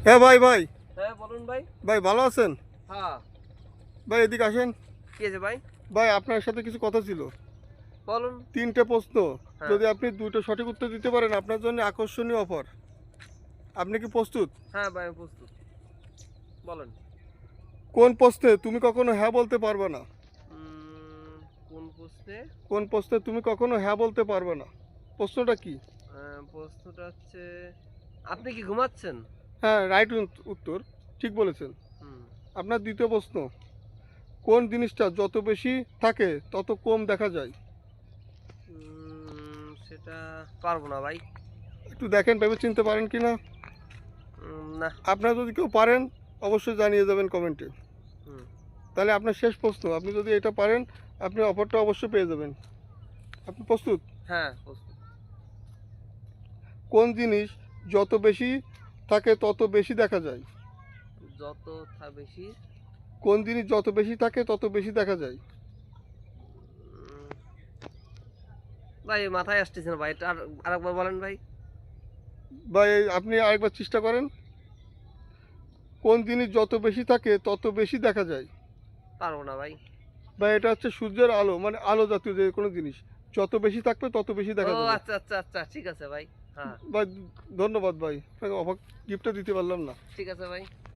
হ্যাঁ ভাই ভাই হ্যাঁ বলুন ভাই। ভাই ভালো আছেন? হ্যাঁ। ভাই এদিকে আসেন। কি আছে ভাই? ভাই আপনার সাথে কিছু কথা ছিল। বলুন। 3টে প্রশ্ন, হ্যাঁ। যদি আপনি 2টো সঠিক উত্তর দিতে পারেন আপনার জন্য আকর্ষণীয় অফার। আপনি কি প্রস্তুত? হ্যাঁ ভাই আমি প্রস্তুত। বলেন। কোন প্রশ্নে তুমি কখনো হ্যাঁ বলতে পারবে না? উম, কোন প্রশ্নে? কোন প্রশ্নে তুমি কখনো হ্যাঁ বলতে পারবে না? প্রশ্নটা কি? প্রশ্নটা হচ্ছে, আপনি কি ঘুমাচ্ছেন? হ্যাঁ, রাইট উত্তর, ঠিক বলেছেন। হুম। আপনার দ্বিতীয় প্রশ্ন, কোন জিনিসটা যত বেশি থাকে তত কম দেখা যায়? সেটা পারবো না ভাই। একটু দেখেন, ভেবে চিনতে পারেন কি না। না। আপনারা যদি কেউ পারেন অবশ্যই জানিয়ে যাবেন কমেন্টে। হুম। তাহলে আপনার শেষ প্রশ্ন, আপনি যদি এটা পারেন আপনি অফারটা অবশ্যই পেয়ে যাবেন। আপনি প্রস্তুত? হ্যাঁ প্রস্তুত। কোন জিনিস যত বেশি থাকে তত বেশি দেখা যায়? যত বেশি। কোন জিনিস যত বেশি থাকে তত বেশি দেখা যায়? উম, ভাই মাথায় আসতেছে না ভাই, এটা আরেকবার বলেন ভাই। ভাই আপনি আরেকবার চেষ্টা করেন। কোন জিনিস যত বেশি থাকে তত বেশি দেখা যায়? পারবো না ভাই। ভাই এটা হচ্ছে সূর্যের আলো, মানে আলো জাতীয় যে কোনো জিনিস যত বেশি থাকবে তত বেশি ও দেখা যাবে। আচ্ছা আচ্ছা আচ্ছা, ঠিক আছে ভাই। হ্যাঁ। ভাই ধন্যবাদ ভাই, আপনাকে অবাক গিফটটা দিতে পারলাম না। ঠিক আছে ভাই।